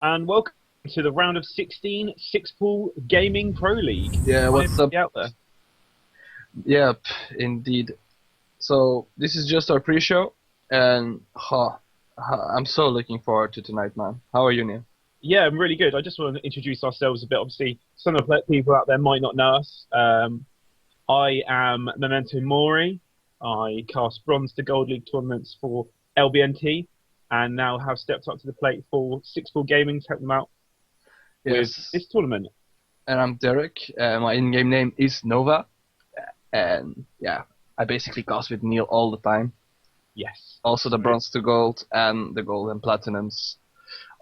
And welcome to the round of 16 Six-Pool Gaming Pro League. Yeah, Hi, what's up? everybody out there. Yep, indeed. So this is just our pre-show, and I'm so looking forward to tonight, man. How are you, Neil? Yeah, I'm really good. I just want to introduce ourselves a bit. Obviously, some of the people out there might not know us. I am Memento Mori. I cast Bronze to Gold League tournaments for LBNT, and now have stepped up to the plate for Six-Pool Gaming to help them out with Yes, this tournament. and I'm Derek. My in-game name is Nova, and yeah, I basically cast with Neil all the time. Yes. Also the bronze to gold and the gold and platinums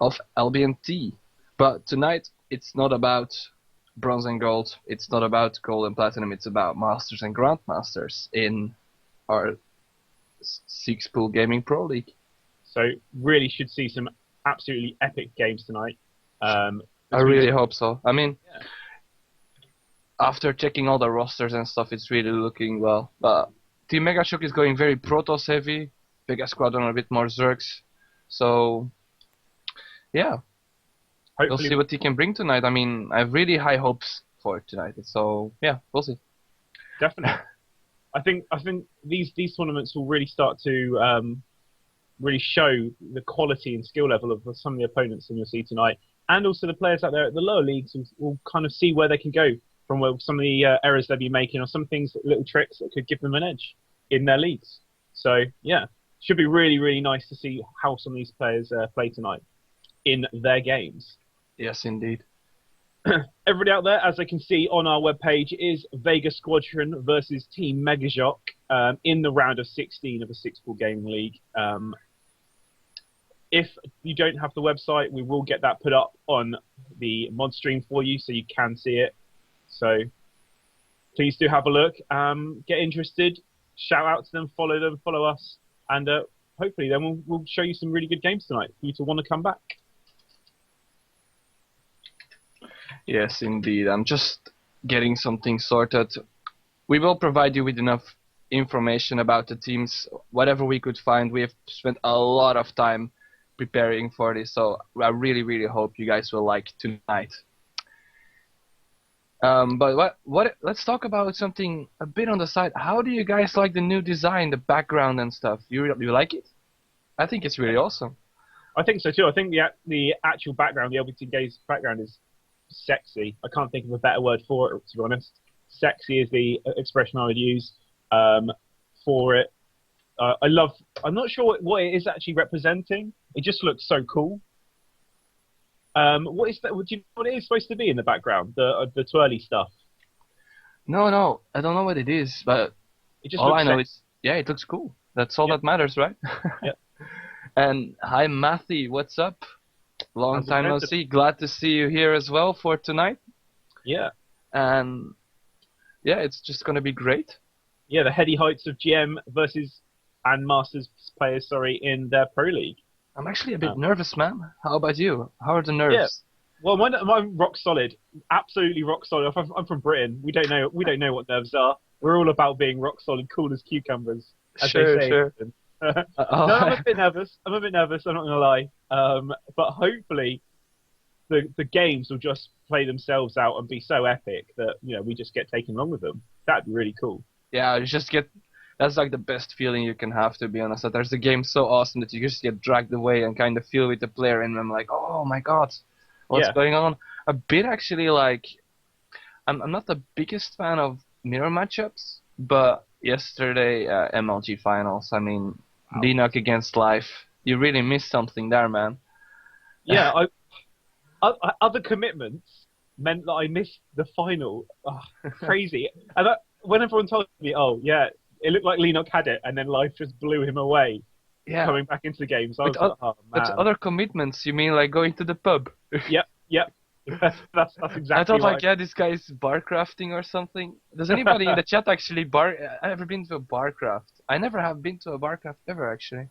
of LBNT. But tonight it's not about bronze and gold. It's not about gold and platinum. It's about masters and grandmasters in our Six-Pool Gaming Pro League. So really should see some absolutely epic games tonight. I really hope so. I mean, Yeah. after checking all the rosters and stuff, it's really looking well. But Team Megashock is going very Protoss heavy, Vega Squadron a bit more Zergs. So, yeah, we'll Hopefully, see what he can bring tonight. I mean, I have really high hopes for it tonight. So, yeah, we'll see. definitely. I think these tournaments will really start to really show the quality and skill level of some of the opponents that you'll see tonight, and also the players out there at the lower leagues will kind of see where they can go from where some of the errors they'll be making, or some things, little tricks that could give them an edge in their leagues. So yeah, should be really nice to see how some of these players play tonight in their games. Yes, indeed. Everybody out there, as I can see on our webpage, is Vega Squadron versus Team Megashock in the round of 16 of the Six-Pool Gaming League. If you don't have the website, we will get that put up on the mod stream for you so you can see it. So please do have a look. Get interested, shout out to them, follow us, and hopefully then we'll show you some really good games tonight for you to want to come back. Yes, indeed. I'm just getting something sorted. We will provide you with enough information about the teams, whatever we could find. We have spent a lot of time preparing for this, so I really hope you guys will like tonight. But let's talk about something a bit on the side. How do you guys like the new design, the background and stuff? You like it? I think it's really awesome. I think so too. I think the actual background, the LBT Games background, is sexy. I can't think of a better word for it, to be honest. Sexy is the expression I would use for it. I'm not sure what it is actually representing. It just looks so cool. What is that? Do you know what it is supposed to be in the background? The twirly stuff. No, I don't know what it is, but It just all looks I know sexy. is, yeah, it looks cool. That's all Yep. that matters, right? Yep. And hi, Matthew, what's up? Long How's it time no going? see. Glad to see you here as well for tonight. Yeah. And yeah, it's just gonna be great. Yeah, the heady heights of GM versus and Masters players, in their Pro League. I'm actually a bit nervous, man. How about you? How are the nerves? Yeah. Well, mine rock solid, absolutely rock solid. I'm from Britain. We don't know what nerves are. We're all about being rock solid, cool as cucumbers, as they say. Sure. No, I'm a bit nervous. I'm not gonna lie. But hopefully, the games will just play themselves out and be so epic that we just get taken along with them. That'd be really cool. Yeah, you just get. That's like the best feeling you can have, to be honest. That there's a game so awesome that you just get dragged away and kind of feel with the player, and I'm like, oh my god, what's going on? A bit actually like. I'm not the biggest fan of mirror matchups, but yesterday MLG finals. I mean, Linux against Life. You really missed something there, man. Yeah, other commitments meant that I missed the final. Oh, crazy. And when everyone told me, oh yeah, it looked like Lennox had it, and then Life just blew him away. Yeah. Coming back into the game, so I was With like, oh man. But other commitments, you mean like going to the pub? Yep. That's exactly. I thought like, yeah, this guy is barcrafting or something. Does anybody in the chat actually ever been to a barcraft? I never have been to a barcraft ever, actually.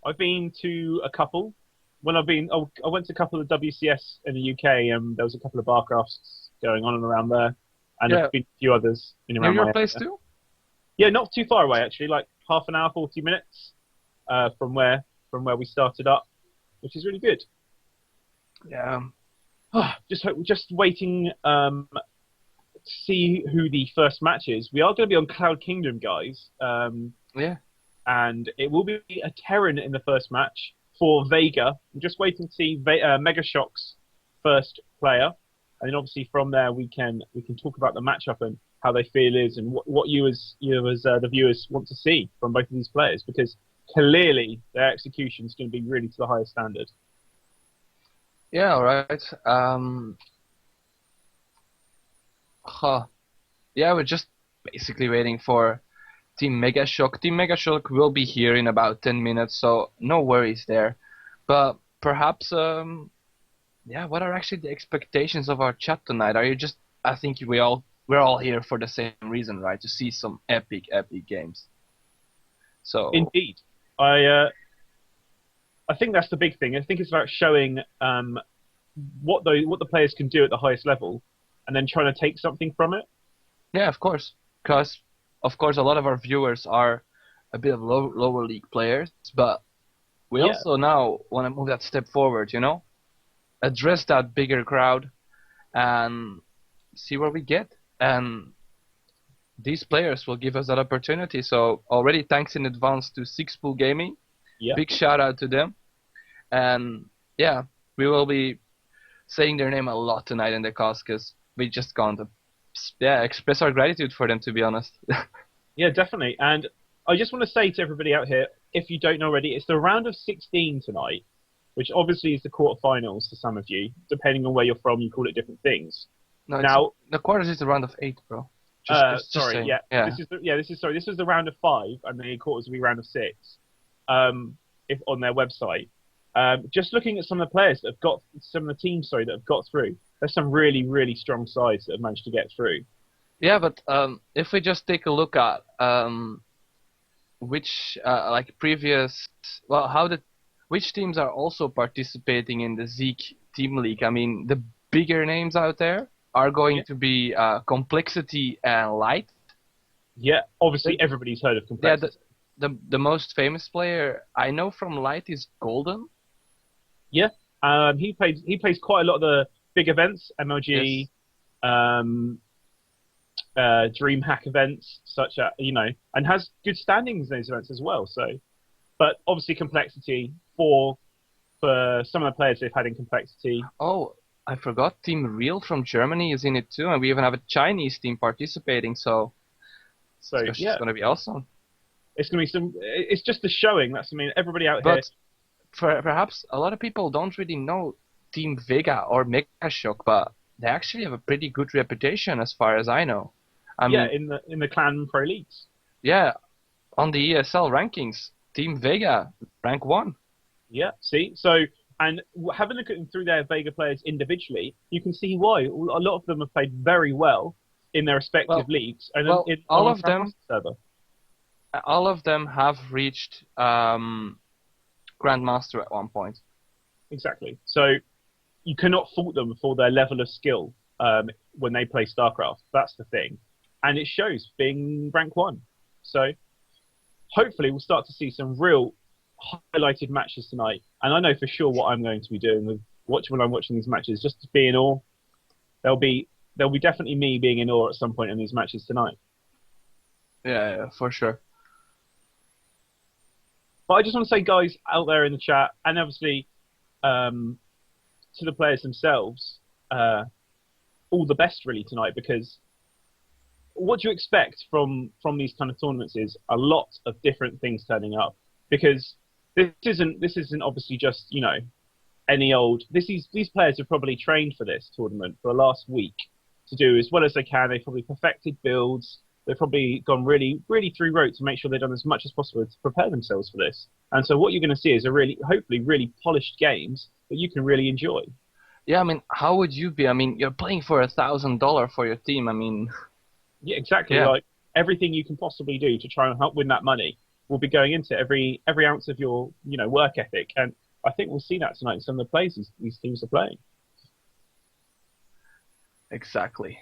I've been to a couple. When I went to a couple of WCS in the UK, and there was a couple of barcrafts going on and around there, and there's been a few others in and around Near my your place area. too? Yeah, not too far away actually, like half an hour, 40 minutes from where we started up. which is really good. Yeah. Just waiting to see who the first match is. We are going to be on Cloud Kingdom, guys. Yeah. And it will be a Terran in the first match for Vega. We're just waiting to see Megashock's first player, and then obviously from there we can talk about the matchup and how they feel is, and what you as the viewers want to see from both of these players, because clearly their execution is going to be really to the highest standard. Yeah. All right. Yeah, we're just basically waiting for Team Megashock. Team Megashock will be here in about 10 minutes, so no worries there. But perhaps, yeah, what are actually the expectations of our chat tonight? Are you just? I think we're all here for the same reason, right? To see some epic games. So Indeed, I think that's the big thing. I think it's about showing what the players can do at the highest level, and then trying to take something from it. yeah, of course, because of course a lot of our viewers are a bit of lower league players, but we also now want to move that step forward, address that bigger crowd and see where we get. And these players will give us that opportunity. So already thanks in advance to 6PoolGaming. Yeah. Big shout out to them. And yeah, we will be saying their name a lot tonight in the cast, because we just can't express our gratitude for them, to be honest. Yeah, definitely. And I just want to say to everybody out here, if you don't know already, it's the round of 16 tonight, which obviously is the quarterfinals for some of you. Depending on where you're from, you call it different things. No, now the quarters is the round of 8, bro. Sorry, yeah. This is the round of 5, and the quarters will be round of 6. If on their website. Just looking at some of the players that have got some of the teams, that have got through. There's some really, really strong sides that have managed to get through. Yeah, but if we just take a look at which which teams are also participating in the Zeke Team League. I mean, the bigger names out there are going to be Complexity and Light. Yeah, obviously everybody's heard of Complexity. Yeah, the most famous player I know from Light is Golden. Yeah, he plays quite a lot of the big events, MLG, DreamHack events, such as and has good standings in those events as well. So, but obviously Complexity for some of the players they've had in Complexity. Oh, I forgot. Team Real from Germany is in it too, and we even have a Chinese team participating. So it's going to be awesome. It's going to be It's just the showing. Everybody out here. But perhaps a lot of people don't really know Team Vega or Megashock, but they actually have a pretty good reputation, as far as I know. I mean, in the Clan Pro Leagues. Yeah, on the ESL rankings, Team Vega rank 1. Yeah, see, so and having a look at them through their Vega players individually, you can see why a lot of them have played very well in their respective leagues, and all of them have reached Grandmaster at one point. Exactly. So you cannot fault them for their level of skill when they play StarCraft. That's the thing. And it shows being rank 1. So hopefully we'll start to see some real highlighted matches tonight. And I know for sure what I'm going to be doing when I'm watching these matches, just to be in awe. There'll be definitely me being in awe at some point in these matches tonight. Yeah, for sure. But I just want to say, guys, out there in the chat, and obviously to the players themselves, all the best really tonight, because what you expect from these kind of tournaments is a lot of different things turning up, because this isn't obviously just any old. These players have probably trained for this tournament for the last week to do as well as they can. They've probably perfected builds. They've probably gone really, really through rote to make sure they've done as much as possible to prepare themselves for this. And so what you're going to see is hopefully really polished games that you can really enjoy. Yeah, I mean, how would you be? I mean, you're playing for $1,000 for your team. I mean, yeah, exactly. Yeah. Like everything you can possibly do to try and help win that money will be going into every ounce of your work ethic. And I think we'll see that tonight in some of the plays these teams are playing. Exactly.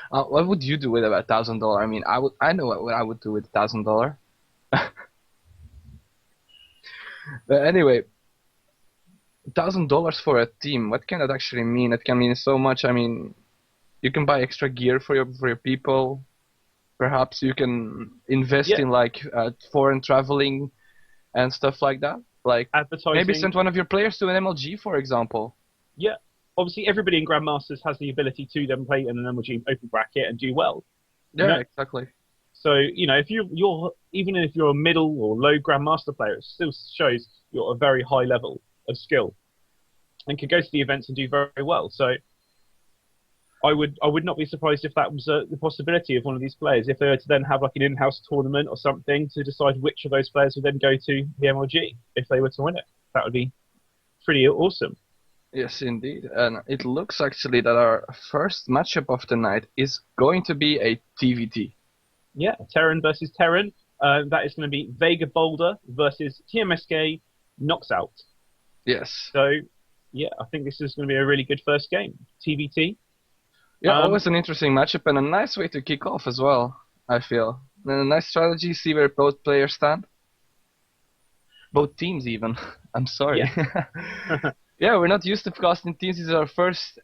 What would you do with about $1,000? I mean, I know what I would do with $1,000. But anyway, $1,000 for a team. What can that actually mean? It can mean so much. I mean, you can buy extra gear for your people. Perhaps you can invest Yeah, in like foreign traveling and stuff like that. Like maybe advertising. send one of your players to an MLG, for example. Yeah, obviously everybody in Grandmasters has the ability to then play in an MLG open bracket and do well. You Yeah, know, exactly. so if you're even if you're a middle or low Grandmaster player, it still shows you're a very high level of skill and can go to the events and do very well. So I would not be surprised if that was the possibility of one of these players, if they were to then have like an in-house tournament or something to decide which of those players would then go to the MLG if they were to win it. That would be pretty awesome. Yes, indeed. And it looks actually that our first matchup of the night is going to be a TVT. Yeah, Terran versus Terran. That is going to be Vega Boulder versus TMSK Knocks Out. Yes. So, yeah, I think this is going to be a really good first game. TVT. Yeah, always an interesting matchup and a nice way to kick off as well, I feel. And a nice strategy, see where both players stand. Both teams even. I'm sorry. Yeah. Yeah, we're not used to casting teams. This is our first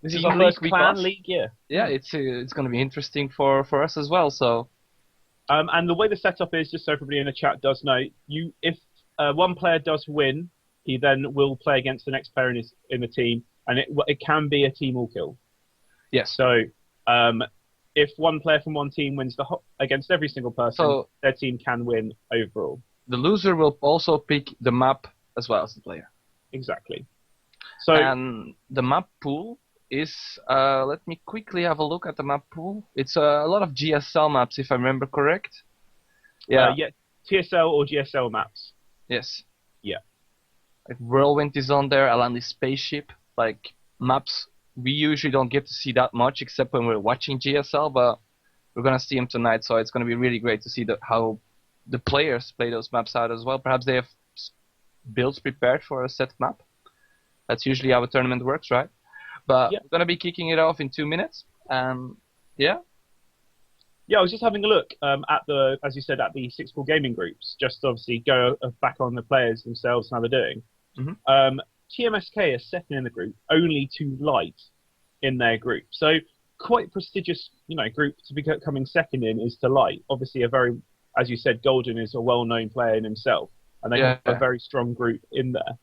This is team our league first we clan cast. league, yeah. Yeah, it's going to be interesting for us as well. So And the way the setup is, just so everybody in the chat does know, if one player does win, he then will play against the next player in the team, and it can be a team all kill. yes. So if one player from one team wins against every single person, So their team can win overall. the loser will also pick the map as well as the player. Exactly. So And the map pool is, let me quickly have a look at the map pool. It's a lot of GSL maps, if I remember correct. Yeah. yeah, TSL or GSL maps. Yes. Yeah. Like Whirlwind is on there, Alandi Spaceship, like maps we usually don't get to see that much except when we're watching GSL, but we're gonna see them tonight, so it's gonna be really great to see how the players play those maps out as well. Perhaps they have builds prepared for a set map. That's usually how a tournament works, right? But Yeah. we're gonna be kicking it off in 2 minutes. Yeah. Yeah, I was just having a look at as you said, at the 6PoolGaming groups, just to obviously go back on the players themselves and how they're doing. Mm-hmm. TMSK is second in the group, only to Light in their group. So quite prestigious, group to be coming second in is to Light. Obviously, as you said, Golden is a well-known player in himself, and they have a very strong group in there.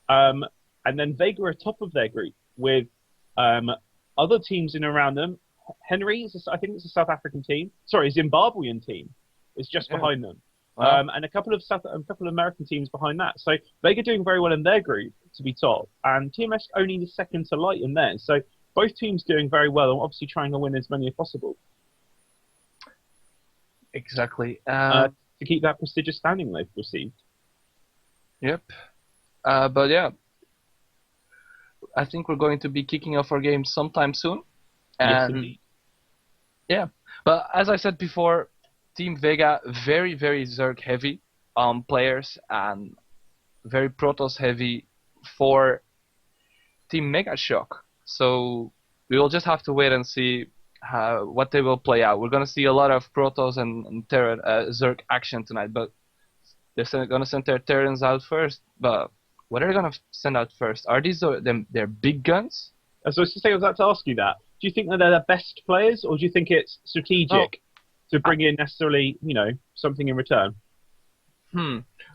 And then Vega are top of their group with other teams in around them. Henry, I think it's a South African team. Sorry, a Zimbabwean team is just behind them. Wow. And a couple of American teams behind that. So Vega doing very well in their group to be top, and TMS only the second to Light in theirs. So both teams doing very well, and obviously trying to win as many as possible. Exactly. To keep that prestigious standing they've received. Yep. But yeah, I think we're going to be kicking off our game sometime soon. Yes, And indeed. yeah, but as I said before, Team Vega very, very Zerg heavy players and very Protoss heavy for Team Megashock. So we will just have to wait and see what they will play out. We're gonna see a lot of Protoss and Terran Zerg action tonight, but they're gonna send their Terrans out first. But what are they gonna send out first? Are these their big guns? So I was about to ask you that. Do you think that they're the best players, or do you think it's strategic to bring in necessarily, something in return?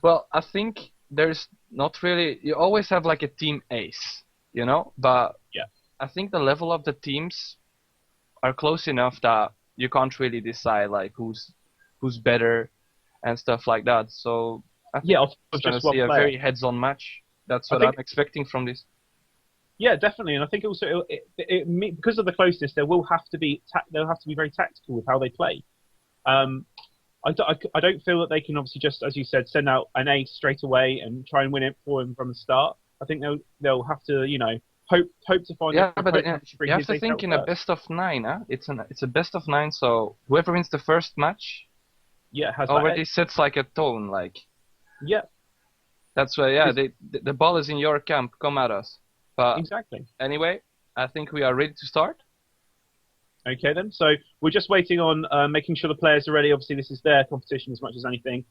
Well, I think there's not really. You always have like a team ace, But yeah, I think the level of the teams are close enough that you can't really decide like who's better and stuff like that. So I think we're going to see a very heads-on match. That's what I'm expecting from this. Yeah, definitely, and I think also because of the closeness, they'll have to be very tactical with how they play. I don't feel that they can obviously just, as you said, send out an ace straight away and try and win it for them from the start. I think they'll have to hope to find. Yeah, but you have to think in a best of 9. Huh? It's a best of 9, so whoever wins the first match, has already sets like a tone. Like that's why the ball is in your camp. Come at us. But exactly. Anyway, I think we are ready to start. Okay then. So we're just waiting on making sure the players are ready. Obviously, this is their competition as much as anything.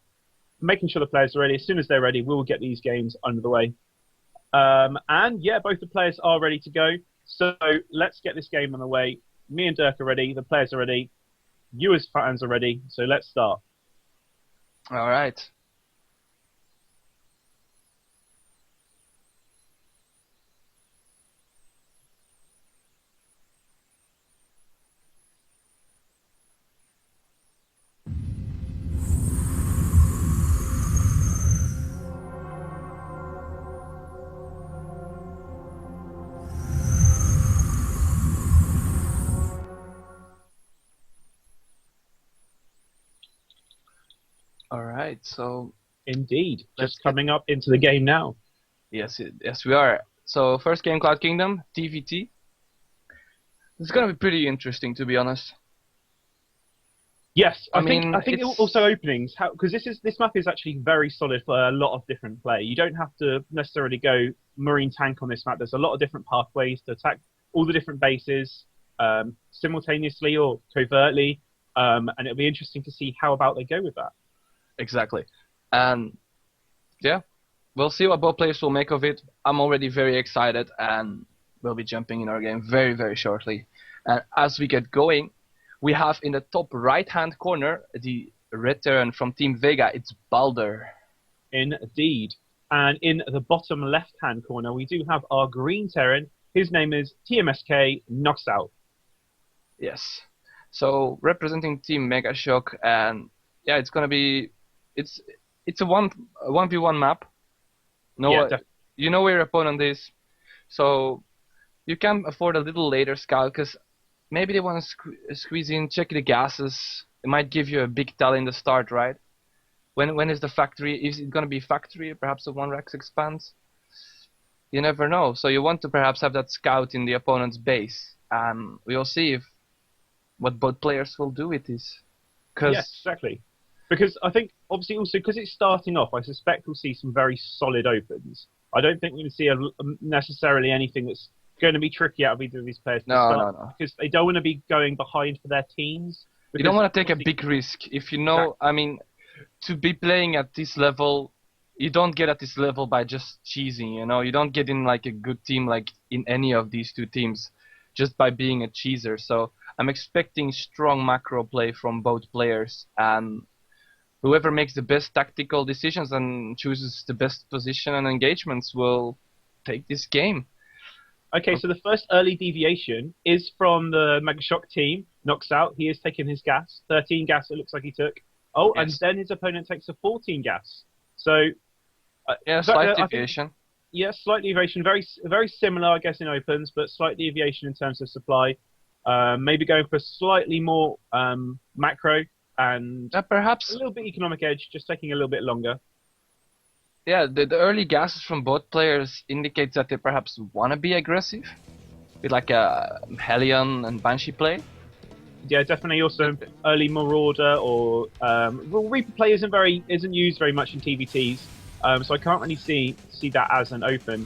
Making sure the players are ready. As soon as they're ready, we will get these games under the way. And yeah, both the players are ready to go. So let's get this game on the way. Me and Dirk are ready. The players are ready. You as fans are ready. So let's start. All right. All right. So Indeed. Let's Just coming up into the game now. yes, we are. So first game, Cloud Kingdom, TVT. It's gonna be pretty interesting, to be honest. Yes, I mean, think it's- also openings, because this map is actually very solid for a lot of different play. You don't have to necessarily go marine tank on this map. There's a lot of different pathways to attack all the different bases simultaneously or covertly, and it'll be interesting to see how about they go with that. Exactly. And yeah, we'll see what both players will make of it. I'm already very excited, and we'll be jumping in our game very, very shortly. And as we get going, we have in the top right-hand corner the red Terran from Team Vega. It's Balder. Indeed. And in the bottom left-hand corner, we do have our green Terran. His name is TMSK Knocks Out. Yes. So representing Team Megashock, and yeah, it's gonna be it's a 1v1 map. No, Yeah, you know where your opponent is, so you can afford a little later scout because maybe they want to squeeze in, check the gases. It might give you a big tally in the start, right? When is the factory? Is it gonna be factory? Perhaps a 1-Rex expands. You never know. So you want to perhaps have that scout in the opponent's base, and we'll see what both players will do with this. Yes, exactly. Because I think, obviously, also because it's starting off, I suspect we'll see some very solid opens. I don't think we're going to see necessarily anything that's going to be tricky out of either of these players. No. Because they don't want to be going behind for their teams. You don't want to take a big risk. If you know, I mean, to be playing at this level, you don't get at this level by just cheesing, you know? You don't get in like a good team like in any of these two teams just by being a cheeser. So I'm expecting strong macro play from both players, and whoever makes the best tactical decisions and chooses the best position and engagements will take this game. Okay, so the first early deviation is from the Megashock team. Knocks out. He has taken his gas. 13 gas it looks like he took. Oh, Yes. And then his opponent takes a 14 gas. So Yeah, slight deviation. Yes, slight deviation. Very similar, I guess, in opens, but slight deviation in terms of supply. Maybe going for slightly more macro and Perhaps a little bit economic edge, just taking a little bit longer. yeah, the early gases from both players indicates that they perhaps want to be aggressive with like a Hellion and Banshee play. Yeah, definitely. Also, early Marauder or Reaper play isn't used very much in TVTs, so I can't really see that as an open.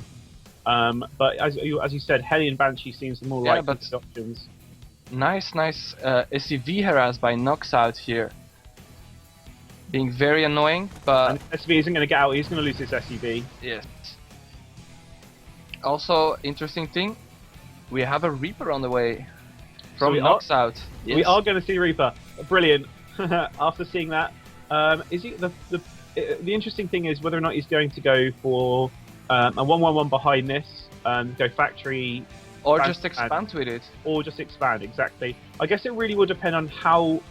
But as you said, Hellion Banshee seems the more likely options. Nice SCV harass by Knocks Out here. Being very annoying, but and SCV isn't going to get out. He's going to lose his SCV. Yes. Also, interesting thing, we have a Reaper on the way from Knocks Out. Yes. We are going to see Reaper. Brilliant. After seeing that, is he the interesting thing is whether or not he's going to go for a 1-1-1 behind this, go factory, or just expand with it, or just expand. Exactly. I guess it really will depend on how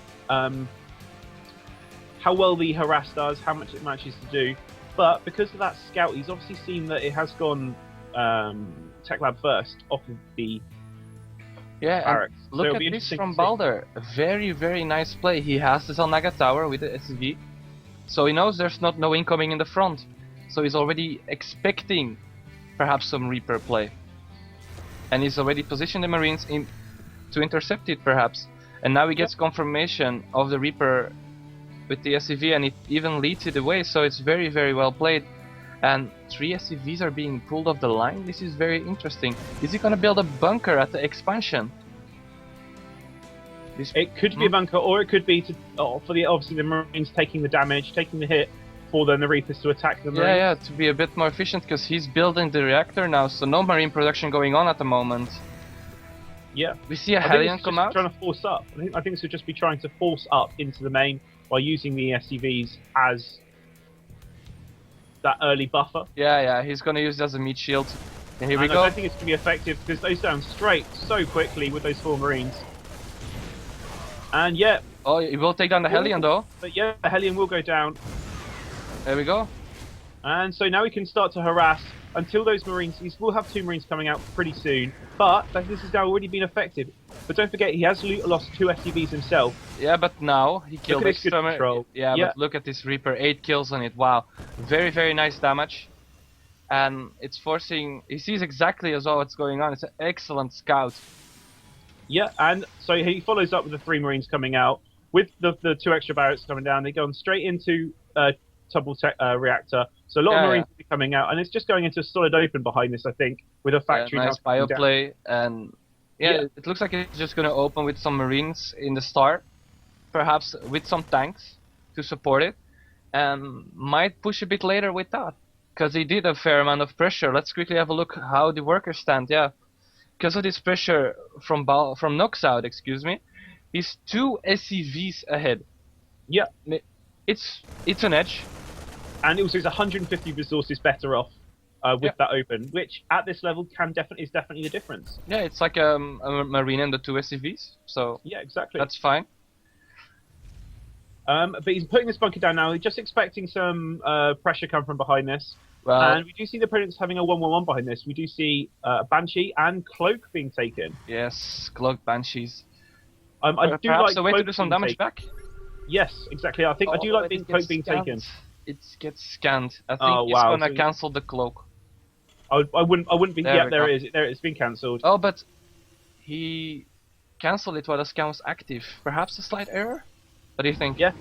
well the harass does, how much it manages to do. But because of that scout, he's obviously seen that it has gone Tech Lab first off of the barracks. Look at this from Balder. A very, very nice play. He has this on Naga Tower with the SCV, so he knows there's no incoming in the front. So he's already expecting perhaps some Reaper play. And he's already positioned the Marines to intercept it perhaps. And now he gets confirmation of the Reaper with the SCV, and it even leads it away, so it's very, very well played. And 3 SCVs are being pulled off the line. This is very interesting. Is he gonna build a bunker at the expansion? It could be a bunker, or it could be for obviously the Marines taking the damage, taking the hit, for then the Reapers to attack the Marines. Yeah, to be a bit more efficient, because he's building the reactor now, so no Marine production going on at the moment. Yeah. We see a Hellion come out. Trying to force up. I think this would just be trying to force up into the main by using the SCVs as that early buffer. Yeah, he's gonna use it as a meat shield. And here we go. I don't think it's gonna be effective because those down straight so quickly with those 4 Marines. And yeah. Oh, he will take down the Hellion though. But yeah, the Hellion will go down. There we go. And so now we can start to harass until those Marines. We'll have 2 Marines coming out pretty soon. But this has now already been effective. But don't forget, he has lost 2 SCVs himself. Yeah, but now he killed his good control. Yeah, but look at this Reaper, 8 kills on it. Wow, very, very nice damage. And it's forcing. He sees exactly as well what's going on. It's an excellent scout. Yeah, and so he follows up with the 3 Marines coming out with the 2 extra barracks coming down. They go on straight into Tubble reactor. So a lot of Marines will be coming out, and it's just going into a solid open behind this, I think, with a factory. Nice bioplay, and it looks like it's just going to open with some Marines in the start, perhaps with some tanks to support it, and might push a bit later with that, because he did a fair amount of pressure. Let's quickly have a look how the workers stand. Yeah, because of this pressure from Knocks Out, excuse me, he's 2 SCVs ahead. Yeah, it's an edge. And also, it's 150 resources better off with that open, which at this level is definitely the difference. Yeah, it's like a Marine and the 2 SCVs, so yeah, exactly. That's fine. But he's putting this bunker down now. He's just expecting some pressure come from behind this. Well, and we do see the opponents having a 1-1-1 behind this. We do see Banshee and Cloak being taken. Yes, Cloak Banshees. I do perhaps like a way to do some damage back. Yes, exactly. I do like being Cloak being taken. It gets scanned. I think it's gonna cancel the cloak. I wouldn't be. There it is. It's been cancelled. Oh, but he cancelled it while the scan was active. Perhaps a slight error. What do you think? Yeah.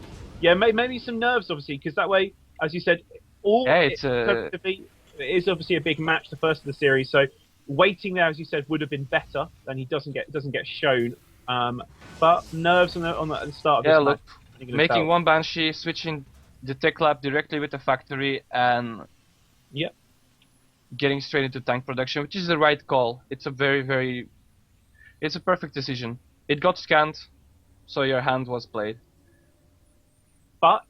Maybe some nerves, obviously, because that way, as you said, it is obviously a big match, the first of the series. So waiting there, as you said, would have been better. Then he doesn't get shown. But nerves on the start of this look, match, making 1 Banshee, switching the tech lab directly with the factory, and getting straight into tank production, which is the right call. It's a it's a perfect decision. It got scanned, so your hand was played. But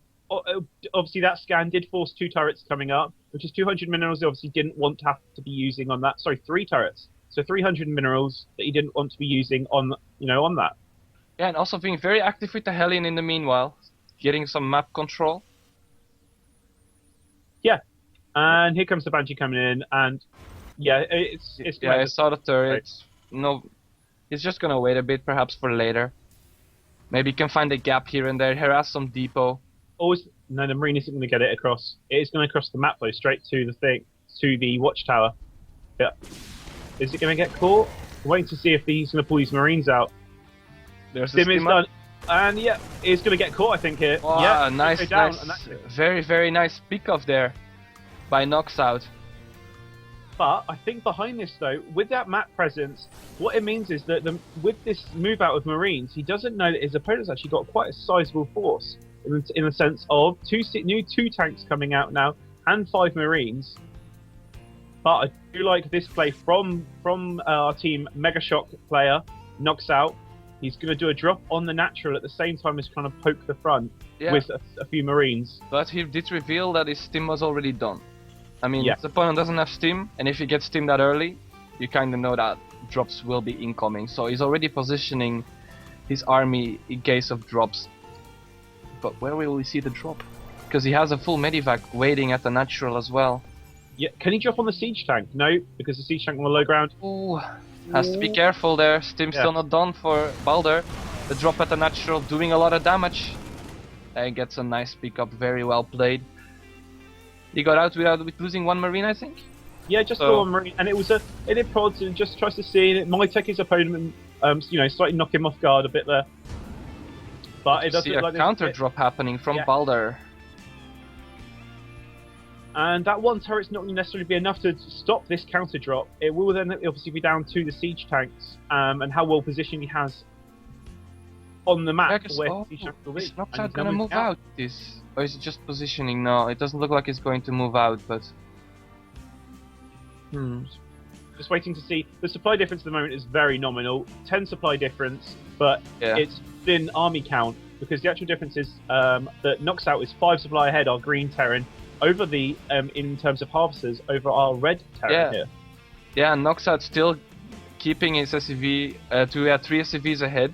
obviously that scan did force 2 turrets coming up, which is 200 minerals. He obviously didn't want to have to be using on that. Sorry, 3 turrets. So 300 minerals that he didn't want to be using on that. Yeah, and also being very active with the Hellion in the meanwhile, getting some map control. Yeah, and here comes the Banshee coming in, and it's I saw the turret. Right. No, he's just gonna wait a bit, perhaps for later. Maybe he can find a gap here and there, harass some depot. No, the Marine isn't going to get it across. It is going to cross the map though, straight to the watchtower. Yeah. Is it going to get caught? I'm waiting to see if he's going to pull these Marines out. There's Stim is done. And it's going to get caught, I think, here. Wow, nice. Very, very nice pick off there by Knocks Out. But I think behind this, though, with that map presence, what it means is that with this move out of Marines, he doesn't know that his opponent's actually got quite a sizable force in the sense of 2 tanks coming out now and 5 Marines. But I do like this play from our team, Megashock player, Knocks Out. He's going to do a drop on the natural at the same time as trying to poke the front with a few Marines. But he did reveal that his stim was already done. I mean, his opponent doesn't have stim, and if he gets stim that early, you kind of know that drops will be incoming. So he's already positioning his army in case of drops. But where will we see the drop? Because he has a full medivac waiting at the natural as well. Yeah, can he drop on the siege tank? No, because the siege tank on the low ground. Ooh, has to be careful there. Stim's still not done for Balder. The drop at the natural doing a lot of damage. And gets a nice pickup, very well played. He got out with losing 1 Marine, I think? Yeah, just the 1 Marine. And it did prods and just tries to see it. Might take his opponent and, slightly knock him off guard a bit there. But it does see look a like counter drop happening from Balder. And that 1 turret's not going to necessarily be enough to stop this counter drop. It will then obviously be down to the siege tanks and how well positioned he has. on the map Yeah, where Sea Shanks will be. is And Knockout he's now gonna moving move out this? Or is it just positioning? No, it doesn't look like it's going to move out, but... Just waiting to see. The supply difference at the moment is very nominal. 10 supply difference, but it's thin army count, because the actual difference is that Knocks Out is 5 supply ahead, our green Terran, over the, in terms of harvesters, over our red Terran here. Yeah, Knocks Out still keeping his SCV to 3 SCVs ahead.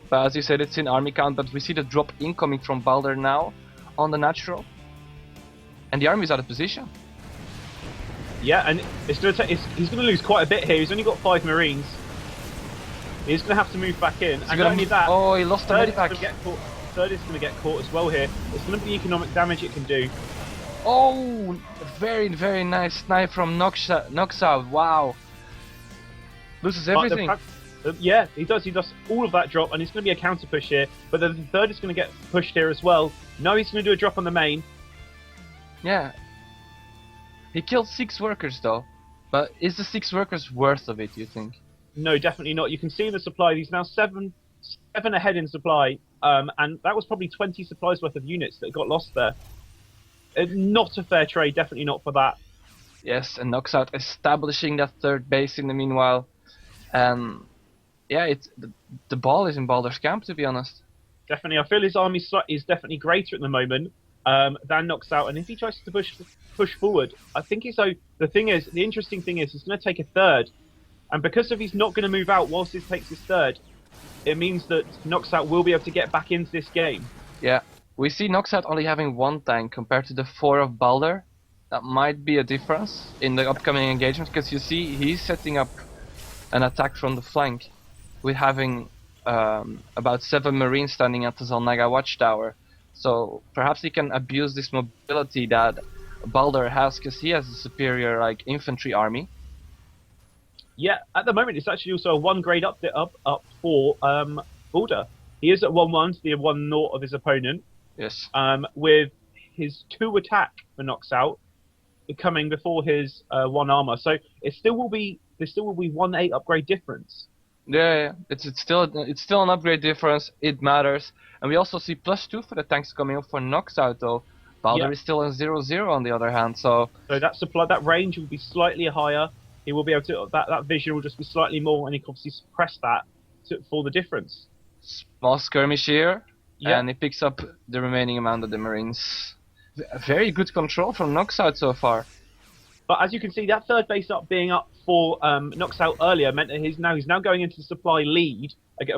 But as you said, it's in army count, but we see the drop incoming from Balder now on the natural. And the army's out of position. Yeah, and he's going to lose quite a bit here. He's only got 5 Marines. He's going to have to move back in. And not only that, oh, he lost the medivac. Third is going to get caught as well here. It's going to be economic damage it can do. Oh, very, very nice snipe from Knocks Out. Wow. Loses everything. Yeah, he does all of that drop, and it's going to be a counter push here. But then the third is going to get pushed here as well. Now he's going to do a drop on the main. Yeah. He killed 6 workers though. But is the 6 workers worth of it, you think? No, definitely not. You can see in the supply, he's now 7 ahead in supply. And that was probably 20 supplies worth of units that got lost there. Not a fair trade, definitely not for that. Yes, and Knocks Out establishing that third base in the meanwhile. Yeah, it's the ball is in Balder's camp, to be honest. Definitely, I feel his army is definitely greater at the moment than Knocks Out, and if he tries to push forward, I think he's so. The interesting thing is, he's going to take a third, and because he's not going to move out whilst he takes his third, it means that Knocks Out will be able to get back into this game. Yeah, we see Knocks Out only having 1 tank compared to the 4 of Balder. That might be a difference in the upcoming engagement, because you see he's setting up an attack from the flank, with having about 7 Marines standing at the Zalnaga watchtower. So perhaps he can abuse this mobility that Balder has, because he has a superior infantry army. Yeah, at the moment it's actually also a 1 grade up for Balder. He is at 1-1 to the 1-0 of his opponent. Yes. With his 2 attack for Knocks Out coming before his 1 armor. So there still will be 1-8 upgrade difference. Yeah, it's still an upgrade difference. It matters, and we also see +2 for the tanks coming up for Knocks Out though. Balder is still on 0-0 on the other hand, so that range will be slightly higher. He will be able to that vision will just be slightly more, and he can obviously suppress that for the difference. Small skirmish here, and he picks up the remaining amount of the Marines. Very good control from Knocks Out so far. But as you can see, that third base being up for Knocks Out earlier meant that he's now going into the supply lead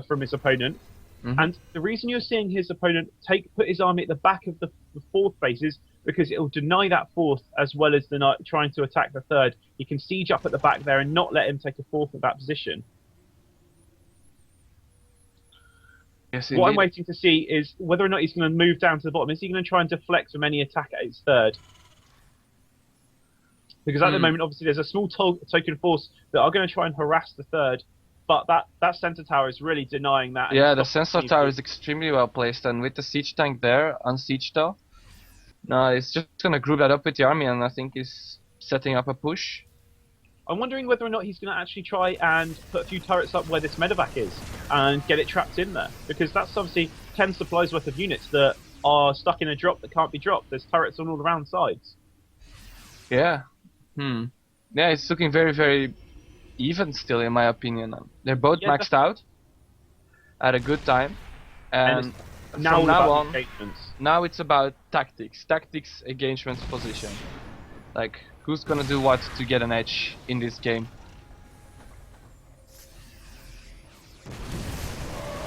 from his opponent. And the reason you're seeing his opponent put his army at the back of the 4th base is because it will deny that 4th as well as trying to attack the 3rd. He can siege up at the back there and not let him take a 4th at that position. Yes, what I'm waiting to see is whether or not he's going to move down to the bottom. Is he going to try and deflect from any attack at his 3rd? Because at the moment, obviously, there's a small token force that are going to try and harass the 3rd, but that sensor tower is really denying that. Yeah, the sensor tower is extremely well placed, and with the siege tank there, unsieged though, no, it's just going to group that up with the army, and I think he's setting up a push. I'm wondering whether or not he's going to actually try and put a few turrets up where this medevac is and get it trapped in there, because that's obviously 10 supplies worth of units that are stuck in a drop that can't be dropped. There's turrets on all around sides. Yeah. Yeah, it's looking very, very even still, in my opinion. They're both maxed out at a good time, and from now on, now it's about tactics, engagements, position. Like, who's gonna do what to get an edge in this game?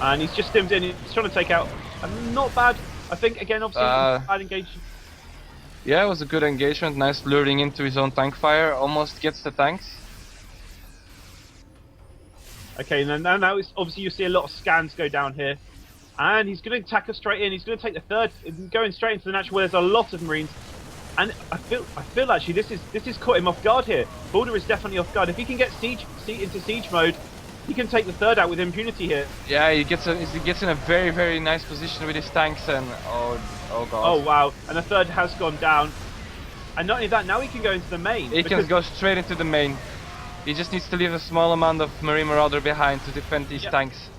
And he's just stimmed in. He's trying to take out. Not bad. I think again, obviously, bad engagement. Yeah, it was a good engagement. Nice luring into his own tank fire. Almost gets the tanks. Okay, and then now it's obviously you see a lot of scans go down here, and he's going to attack us straight in. He's going to take the 3rd, going straight into the natural where there's a lot of Marines. And I feel actually this is caught him off guard here. Balder is definitely off guard. If he can get into siege mode, he can take the 3rd out with impunity here. Yeah, he gets in a very, very nice position with his tanks, and oh god. Oh wow! And the 3rd has gone down. And not only that, now he can go into the main. He can go straight into the main. He just needs to leave a small amount of Marine Marauder behind to defend these tanks.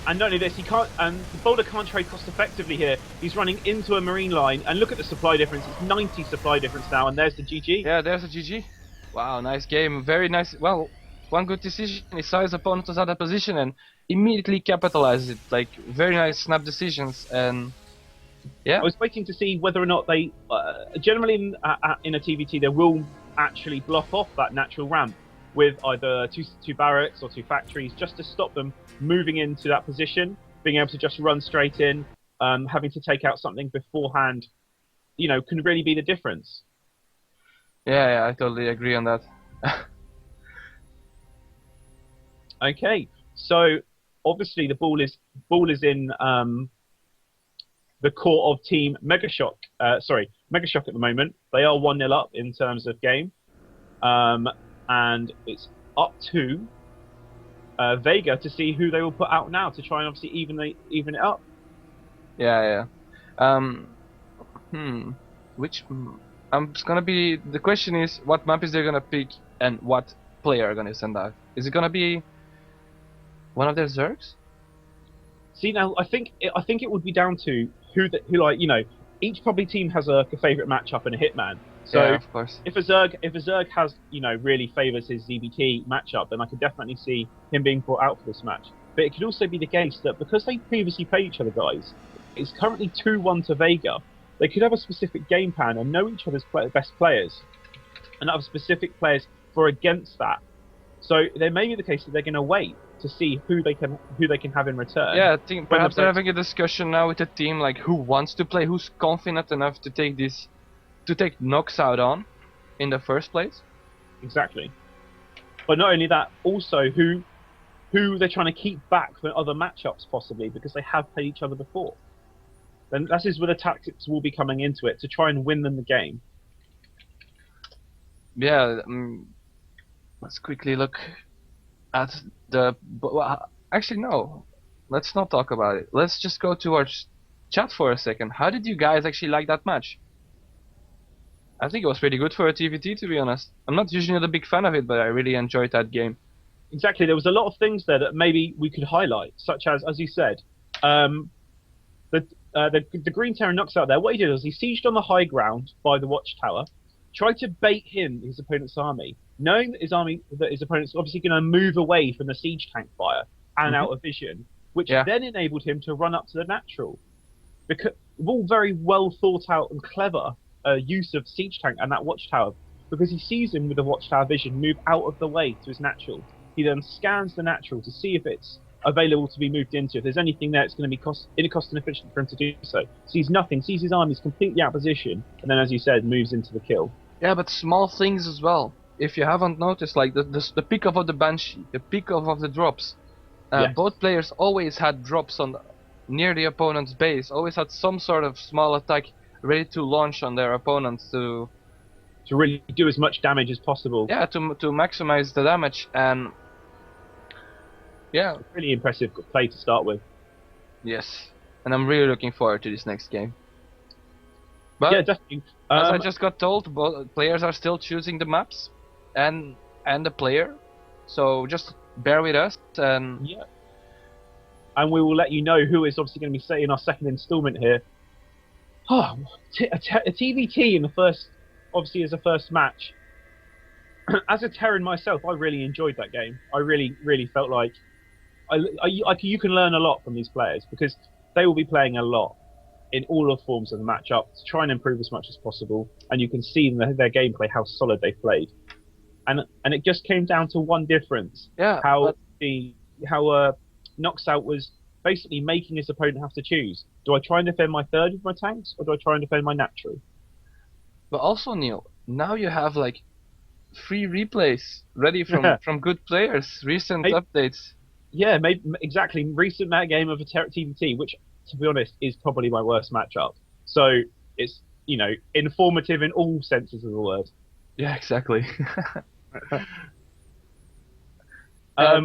And not only this, he can't. The bowler can't trade cost effectively here. He's running into a marine line, and look at the supply difference. It's 90 supply difference now, and there's the GG. Yeah, there's a GG. Wow, nice game. Very nice. Well, one good decision. He saw his opponent was out of position and immediately capitalized it. Like, very nice snap decisions. And yeah. I was waiting to see whether or not they. Generally, in a TVT, they will actually block off that natural ramp with either two barracks or two factories, just to stop them moving into that position, being able to just run straight in, having to take out something beforehand, can really be the difference. Yeah, I totally agree on that. Okay, so obviously the ball is in the court of Team Megashock. Megashock at the moment. They are 1-0 up in terms of game, and it's up to Vega to see who they will put out now to try and obviously even it up. Yeah. It's gonna be, the question is, what map is they gonna pick and what player are gonna send out? Is it gonna be one of their Zergs? See, now I think it would be down to who each probably team has a favorite matchup and a hitman. So yeah, of course. If a Zerg has really favors his ZBT matchup, then I could definitely see him being brought out for this match. But it could also be the case that because they previously played each other, guys, it's currently 2-1 to Vega. They could have a specific game plan and know each other's best players, and have specific players for against that. So there may be the case that they're going to wait to see who they can have in return. Yeah, I think perhaps they're having a discussion now with the team, like who wants to play, who's confident enough to take Nox out on in the first place. Exactly. But not only that, also who they're trying to keep back for other matchups possibly, because they have played each other before. Then that is where the tactics will be coming into it to try and win them the game. Yeah, let's quickly look at the. Well, actually, no. Let's not talk about it. Let's just go to our chat for a second. How did you guys actually like that match? I think it was pretty good for a TVT, to be honest. I'm not usually a big fan of it, but I really enjoyed that game. Exactly. There was a lot of things there that maybe we could highlight, such as you said, the Green Terror knocks out there. What he did was he sieged on the high ground by the watchtower, tried to bait his opponent's army, knowing that his opponent's obviously going to move away from the siege tank fire and out of vision, which then enabled him to run up to the natural. Because all very well thought out and clever use of siege tank and that watchtower, because he sees him with the watchtower vision move out of the way to his natural. He then scans the natural to see if it's available to be moved into. If there's anything there, it's going to be cost inefficient for him to do so. Sees nothing, sees his armies completely out of position, and then, as you said, moves into the kill. Yeah, but small things as well. If you haven't noticed, like the pick-off of the Banshee, the pick-off of the drops. Both players always had drops near the opponent's base, always had some sort of small attack ready to launch on their opponents to really do as much damage as possible. Yeah, to maximize the damage. And yeah, really impressive play to start with. Yes, and I'm really looking forward to this next game. But yeah, definitely. As I just got told, both players are still choosing the maps and the player, so just bear with us. And yeah, and we will let you know who is obviously going to be saying our second installment here. Oh, a TVT in the first, obviously as a first match. As a Terran myself, I really enjoyed that game. I really felt like you can learn a lot from these players, because they will be playing a lot in all the forms of the matchup to try and improve as much as possible, and you can see in their gameplay how solid they played. And it just came down to one difference. Yeah. How Knoxout was basically making his opponent have to choose. Do I try and defend my third with my tanks, or do I try and defend my natural? But also, Neil, now you have like 3 replays ready from good players, recent updates. Yeah, exactly. Recent game of a TVT, which, to be honest, is probably my worst matchup. So it's, informative in all senses of the word. Yeah, exactly.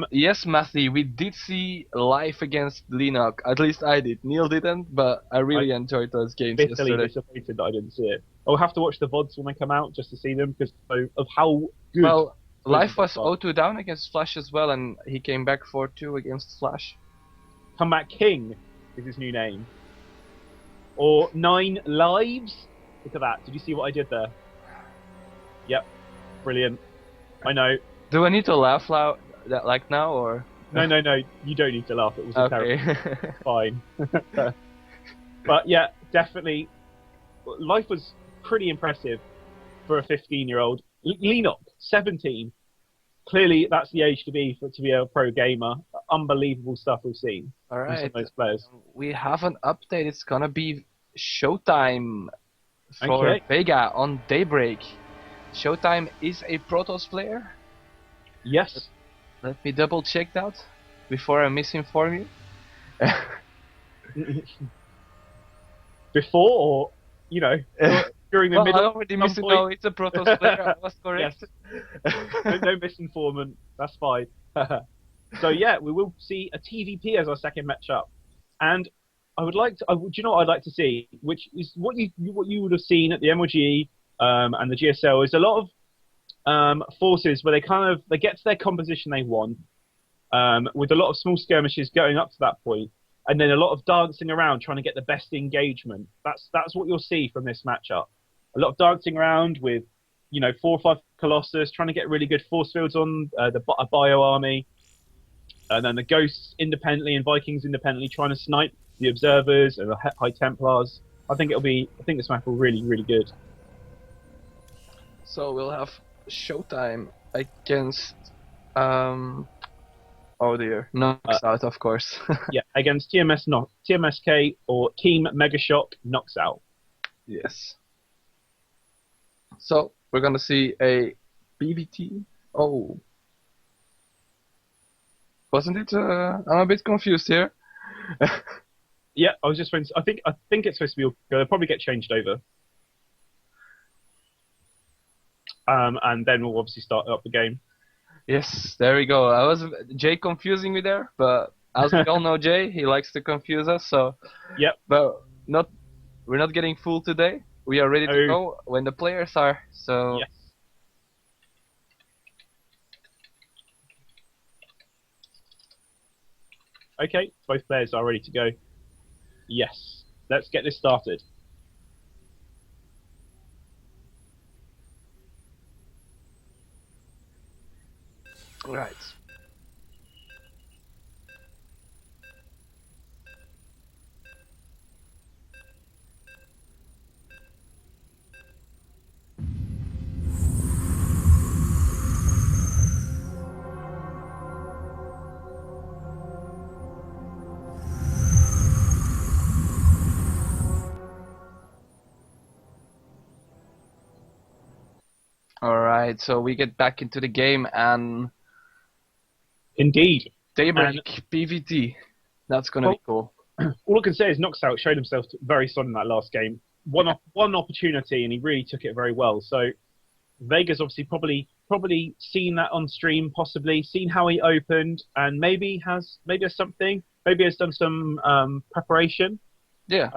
Yes, Matthew, we did see live against Linux. At least I did. Neil didn't, but I really enjoyed those games yesterday. Bitterly disappointed that I didn't see it. I'll have to watch the VODs when they come out just to see them, because of how good. Well, live was 0-2 down against Flash as well, and he came back 4-2 against Flash. Comeback King is his new name. Or 9 Lives. Look at that. Did you see what I did there? Yep. Brilliant. I know. Do I need to laugh loud like now or? No. You don't need to laugh. It was a terrible. Fine. But yeah, definitely. Life was pretty impressive for a 15-year-old. Lenok, 17. Clearly, that's the age to be a pro gamer. Unbelievable stuff we've seen from some of those players. We have an update. It's gonna be Showtime for Vega on Daybreak. Showtime is a Protoss player. Yes. Let me double check that before I misinform you. Before, or during the middle. I already misinformed. It's a Protoss player. I was correct. Yes. No misinformation. That's fine. So yeah, we will see a TVP as our second matchup, and I would like to. Do you know what I'd like to see? Which is what you would have seen at the MLG and the GSL is a lot of forces where they get to their composition they want, with a lot of small skirmishes going up to that point, and then a lot of dancing around trying to get the best engagement. That's what you'll see from this matchup. A lot of dancing around with 4 or 5 Colossus trying to get really good force fields on a bio army. And then the Ghosts independently and Vikings independently trying to snipe the Observers and the High Templars. I think this map will really, really good. So we'll have Showtime against oh dear, Knocks Out, of course. Yeah, against TMSK or Team Megashock Knocks Out. Yes. So we're gonna see a BBT. Oh. Wasn't it? I'm a bit confused here. Yeah, I was just going to, I think it's supposed to be. They'll probably get changed over. And then we'll obviously start up the game. Yes, there we go. I was Jay confusing me there, but as we all know, Jay, he likes to confuse us. So. Yep. But we're not getting fooled today. We are ready to go when the players are. So. Yes. Okay, both players are ready to go. Yes, let's get this started. Right. Alright, so we get back into the game and... Indeed. Daybreak, PVT. That's gonna be cool. All I can say is Knocks Out showed himself very solid in that last game. One opportunity and he really took it very well. So Vega's obviously probably seen that on stream, possibly seen how he opened, and maybe has something. Maybe has done some preparation. Yeah.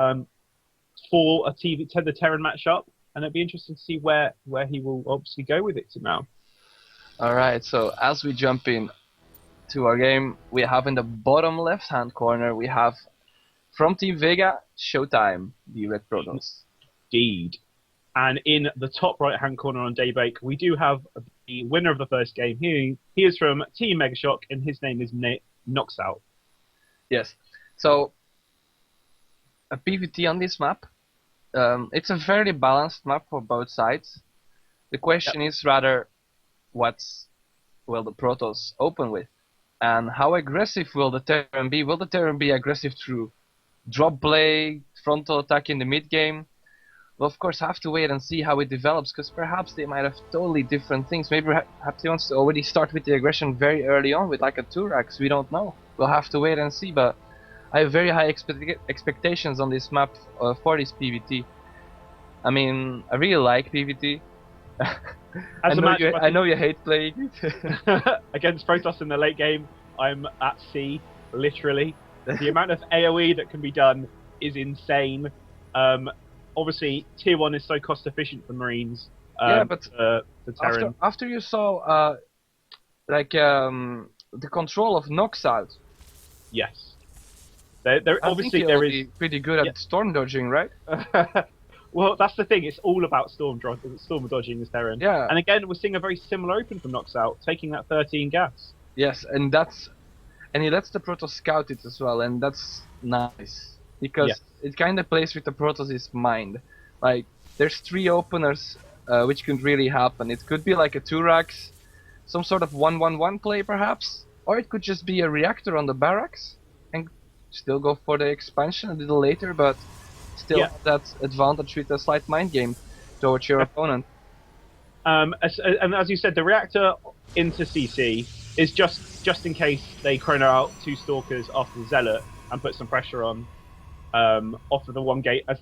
For the Terran matchup. And it'd be interesting to see where he will obviously go with it to now. Alright, so as we jump in to our game, we have in the bottom left-hand corner, we have from Team Vega, Showtime, the Red Protoss. Indeed. And in the top right-hand corner on Daybreak, we do have the winner of the first game. He is from Team Megashock, and his name is Knocks Out. Yes. So, a PvT on this map. It's a fairly balanced map for both sides. The question is rather, what will the Protoss open with? And how aggressive will the Terran be? Will the Terran be aggressive through drop play, frontal attack in the mid-game? We'll of course have to wait and see how it develops, because perhaps they might have totally different things. Maybe perhaps he wants to already start with the aggression very early on with like a Turax, we don't know. We'll have to wait and see, but I have very high expectations on this map for this PvT. I mean, I really like PvT. I know you hate playing it. Against Protoss in the late game, I'm at sea, literally. The amount of AoE that can be done is insane. Obviously, Tier 1 is so cost efficient for Marines. Yeah, but the Terran. After you saw the control of Knocks Out. Yes. There I obviously think there he'll is. be pretty good at storm dodging, right? Well, that's the thing. It's all about storm dodging this Terran. Yeah. And again, we're seeing a very similar open from Knockout, taking that 13 gas. Yes, and he lets the Protoss scout it as well, and that's nice because Yes. it kind of plays with the Protoss' mind. Like there's 3 openers, which could really happen. It could be like a 2-Rax, some sort of 1-1-1 play perhaps, or it could just be a reactor on the barracks and still go for the expansion a little later, but still have that advantage with a slight mind game towards your opponent. And as you said, the reactor into CC is just in case they chrono out 2 Stalkers after the Zealot and put some pressure on off of the 1 gate as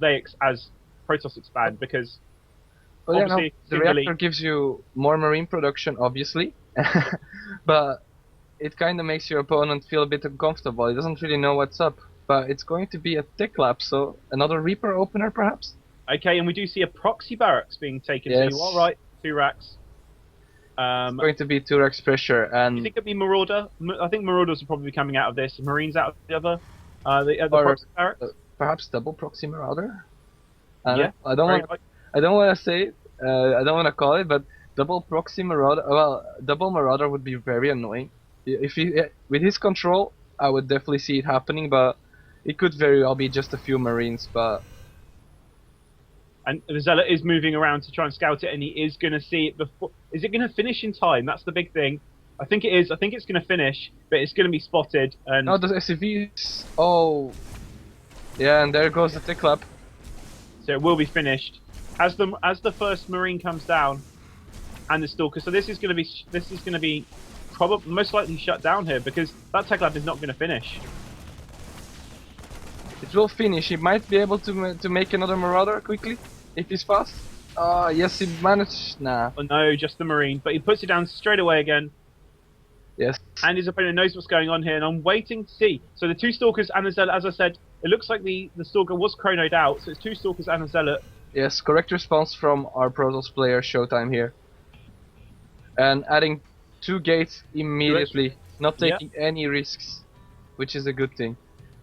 Protoss expand, because Well, obviously the reactor gives you more marine production, obviously, but it kind of makes your opponent feel a bit uncomfortable. He doesn't really know what's up, but it's going to be a tech lab, so another Reaper opener perhaps? Okay, and we do see a proxy barracks being taken, yes. So you are right, 2 racks. It's going to be 2 racks pressure, and... You think it'd be Marauder? I think Marauders will probably be coming out of this, Marines out of the other, the proxy barracks? Perhaps double proxy Marauder? Yeah. I don't want to say it, I don't want to call it, but double proxy Marauder, well, double Marauder would be very annoying. With his control, I would definitely see it happening, but it could very well be just a few Marines, but... And the Zealot is moving around to try and scout it, and he is going to see it before... Is it going to finish in time? That's the big thing. I think it is. I think it's going to finish, but it's going to be spotted, and... No, the SCVs... Oh... Yeah, and there goes the tick lap. So it will be finished. As the first Marine comes down, and the Stalker... So this is going to be probably most likely shut down here, because that tech lab is not going to finish. It will finish. He might be able to make another Marauder quickly, if he's fast. Yes, he managed. Nah. Oh no, just the Marine. But he puts it down straight away again. Yes. And his opponent knows what's going on here, and I'm waiting to see. So the 2 Stalkers and the Zealot, as I said, it looks like the Stalker was chronoed out, so it's 2 Stalkers and a Zealot. Yes, correct response from our Protoss player, Showtime here. And adding 2 gates immediately, not taking any risks, which is a good thing.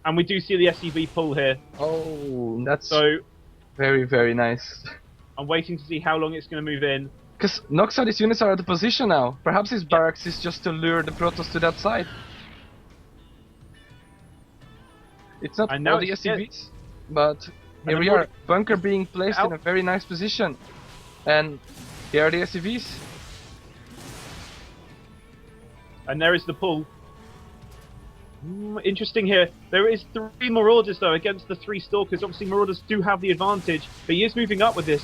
And we do see the SCV pull here. Oh, that's so very, very nice. I'm waiting to see how long it's going to move in. Because Noxadi's units are out of position now. Perhaps his barracks is just to lure the Protoss to that side. It's not all the SCVs, but here we are. Bunker being placed in a very nice position. And here are the SCVs. And there is the pull. Interesting here. There is 3 Marauders though against the 3 Stalkers. Obviously Marauders do have the advantage, but he is moving up with this.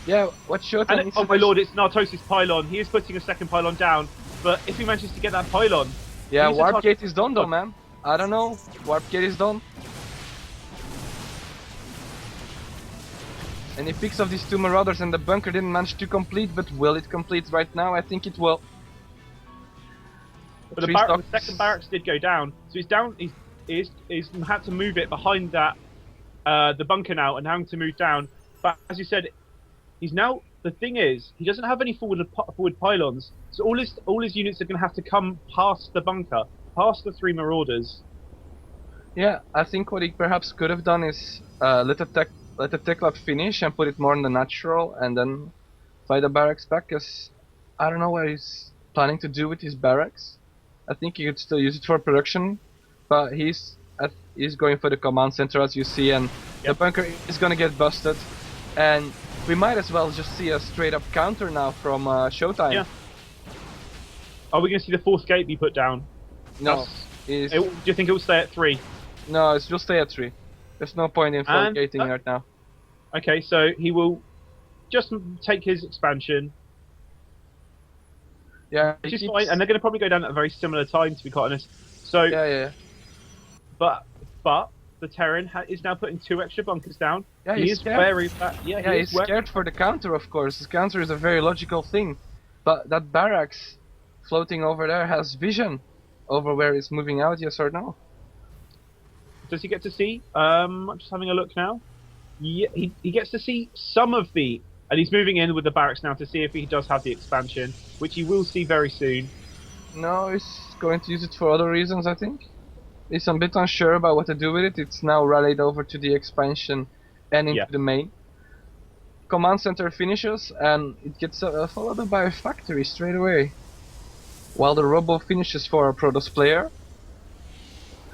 Yeah, what Showtime oh my lord, it's Nartosis pylon. He is putting a second pylon down, but if he manages to get that pylon... Yeah, Warp Gate is done though, man. I don't know. Warp Gate is done. And he picks off these 2 Marauders, and the bunker didn't manage to complete, but will it complete right now? I think it will. But the second barracks did go down, so he's down. He's had to move it behind that the bunker now, and having to move down. But as you said, he's now. The thing is, he doesn't have any forward pylons, so all his units are going to have to come past the bunker, past the 3 Marauders. Yeah, I think what he perhaps could have done is let the tech lab finish and put it more in the natural, and then fight the barracks back. Cause I don't know what he's planning to do with his barracks. I think he could still use it for production, but he's going for the command center, as you see, and the bunker is gonna get busted, and we might as well just see a straight up counter now from Showtime. Yeah. Are we gonna see the 4th gate be put down? No. Do you think it will stay at 3? No, it will stay at 3. There's no point in gating right now. Okay, so he will just take his expansion. Yeah, which is fine, and they're going to probably go down at a very similar time, to be quite honest. So, yeah. But the Terran is now putting 2 extra bunkers down. Yeah, he is very bad. Yeah, he's scared for the counter, of course. The counter is a very logical thing, but that barracks floating over there has vision over where it's moving out. Yes or no? Does he get to see? I'm just having a look now. Yeah, he gets to see some of the. And he's moving in with the barracks now to see if he does have the expansion, which he will see very soon. No, he's going to use it for other reasons, I think. is a bit unsure about what to do with it. It's now rallied over to the expansion and into the main. Command center finishes, and it gets followed up by a factory straight away. While the Robo finishes for a Protoss player,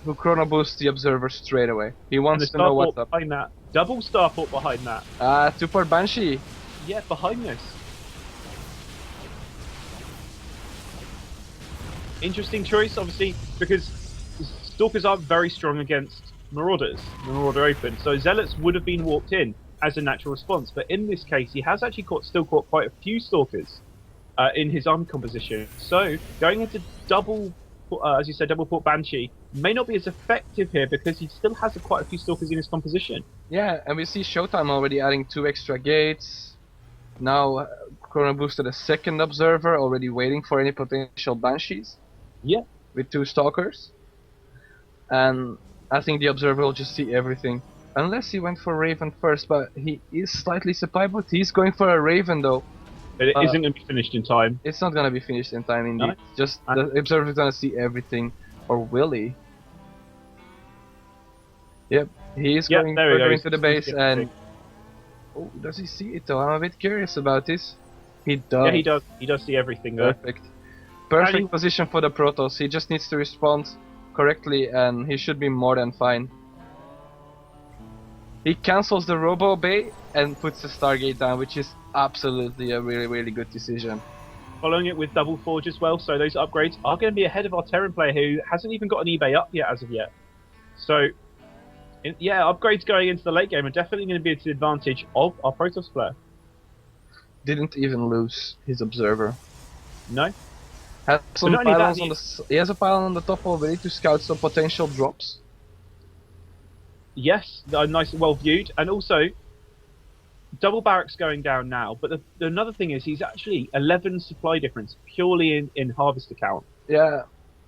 who chrono boosts the observer straight away. He wants to know what's up. Behind that. Double starport behind that. 2-port Banshee. Yeah, behind this. Interesting choice, obviously, because Stalkers are very strong against Marauders, Marauder Open, so Zealots would have been walked in as a natural response, but in this case he has actually still caught quite a few Stalkers in his arm composition, so going into double, as you said, double port Banshee may not be as effective here because he still has quite a few Stalkers in his composition. Yeah, and we see Showtime already adding 2 extra gates, now chrono boosted a second observer, already waiting for any potential Banshees. Yeah. With 2 Stalkers. And I think the observer will just see everything. Unless he went for Raven first, but he is slightly supply booked. He's going for a Raven though. But it isn't going to be finished in time. It's not going to be finished in time indeed. No? Just the observer is going to see everything. Or will he? Yep, he is going further into the base and... Oh, does he see it though? I'm a bit curious about this. He does. Yeah, he does. He does see everything though. Perfect. Perfect position for the Protoss. He just needs to respond correctly and he should be more than fine. He cancels the Robo Bay and puts the Stargate down, which is absolutely a really good decision. Following it with double forge as well, so those upgrades are going to be ahead of our Terran player who hasn't even got an eBay up yet as of yet. So, yeah, upgrades going into the late game are definitely going to be to the advantage of our Protoss player. Didn't even lose his observer. No. Has some pylons on he has a pylon on the top already to scout some potential drops. Yes, nice, well viewed, and also double barracks going down now. But another thing is he's actually 11 supply difference purely in harvester count. Yeah,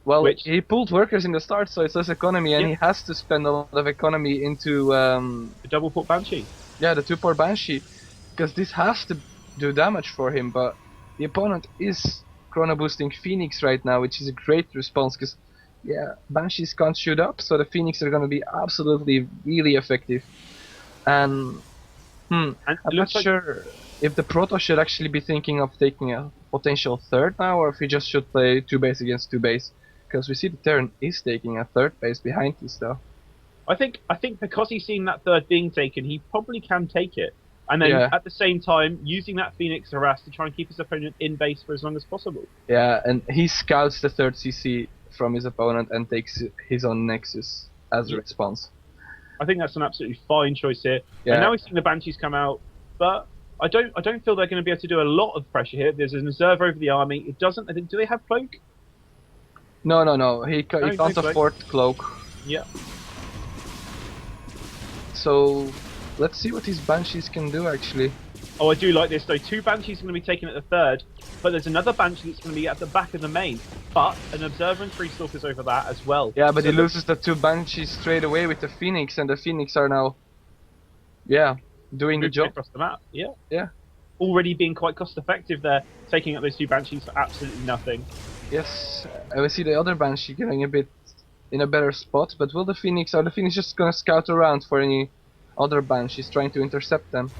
well, he pulled workers in the start, so it's less economy, and he has to spend a lot of economy into the double port Banshee. Yeah, the 2-port Banshee, because this has to do damage for him. But the opponent is chrono boosting Phoenix right now, which is a great response because yeah, Banshees can't shoot up, so the Phoenix are going to be absolutely really effective. And I'm not sure if the Protoss should actually be thinking of taking a potential third now, or if he just should play 2 base against 2 base, because we see the Terran is taking a third base behind this though. I think because he's seen that third being taken, he probably can take it. And then at the same time, using that Phoenix harass to try and keep his opponent in base for as long as possible. Yeah, and he scouts the third CC from his opponent and takes his own Nexus as a response. I think that's an absolutely fine choice here. Yeah. And now we've seen the Banshees come out, but I don't feel they're going to be able to do a lot of pressure here. There's an observer over the army. It doesn't. I think, do they have cloak? No. He can't afford cloak. Yeah. So let's see what these Banshees can do actually. Oh, I do like this though. 2 Banshees are going to be taken at the third, but there's another Banshee that's going to be at the back of the main. But an Observer and 3 Stalkers over that as well. Yeah, but he loses the 2 Banshees straight away with the Phoenix, and the Phoenix are now, doing the job. Across the map, yeah. Yeah. Already being quite cost effective there, taking out those 2 Banshees for absolutely nothing. Yes, I will see the other Banshee getting a bit in a better spot, but will the Phoenix, are the Phoenix just going to scout around for any other Banshees trying to intercept them?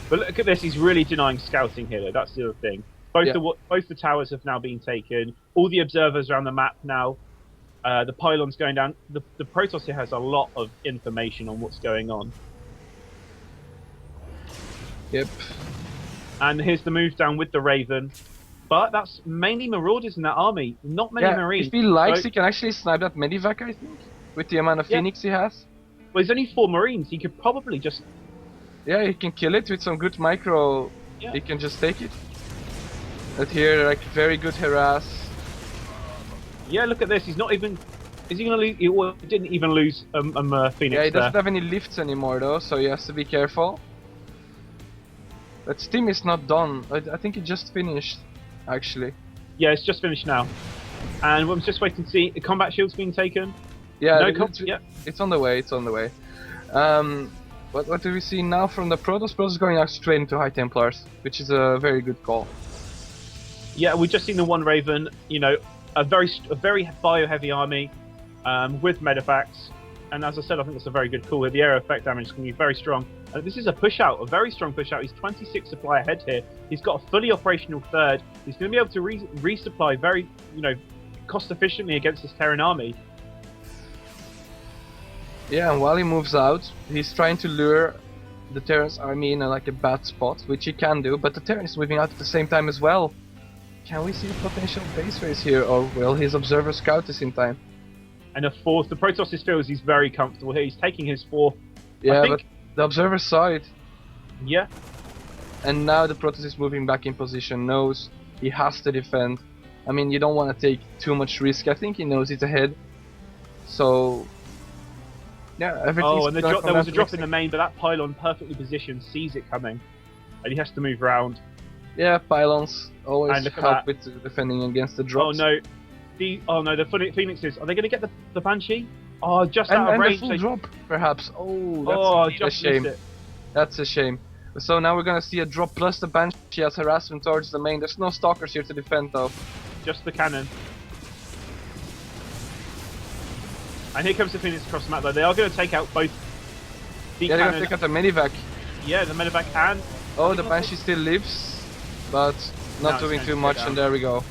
But look at this, he's really denying scouting here though, that's the other thing. Both the towers have now been taken, all the observers around the map now, the pylons going down. The Protoss here has a lot of information on what's going on. Yep. And here's the move down with the Raven. But that's mainly Marauders in that army, not many Marines. If he likes, he can actually snipe that Medivac, I think, with the amount of Phoenix he has. Well, there's only 4 Marines, he could probably just... Yeah, he can kill it with some good micro, he can just take it. But here, like, very good harass. Yeah, look at this, he's not even... Is he gonna lose? He didn't even lose Phoenix. Yeah, he doesn't have any lifts anymore though, so he has to be careful. But Steam is not done, I think it just finished, actually. Yeah, it's just finished now. And we're just waiting to see, the combat shield's being taken. Yeah, it's on the way, What do we see now from the Protoss? Protoss going out straight into High Templars, which is a very good call. Yeah, we've just seen the 1 Raven, you know, a very bio-heavy army. with Medivacs. And as I said, I think that's a very good call here. The area effect damage is going to be very strong. This is a push out, a very strong push out. He's 26 supply ahead here. He's got a fully operational third. He's going to be able to resupply very, cost efficiently against this Terran army. Yeah, and while he moves out, he's trying to lure the Terran's army in a bad spot, which he can do, but the Terran is moving out at the same time as well. Can we see a potential base race here, or will his observer scout this in time? And a fourth. The Protoss feels he's very comfortable here. He's taking his fourth. Yeah, but the observer saw it. Yeah. And now the Protoss is moving back in position, knows he has to defend. I mean, you don't want to take too much risk. I think he knows it's ahead. So, yeah, everything's... Oh, and there was a drop in the main, but that pylon perfectly positioned, sees it coming. And he has to move around. Yeah, pylons always help with defending against the drops. Oh no. The Phoenixes, are they going to get the Banshee? Oh, just out of range. And the full drop, perhaps. Oh, that's a shame. That's a shame. So now we're going to see a drop plus the Banshee as harassment towards the main. There's no stalkers here to defend though. Just the cannon. And here comes the Phoenix across the map though. They are going to take out both the cannon. They're going to take out the Medivac. Yeah, the Medivac and... Oh, the Banshee still lives, but not doing too much, and there we go.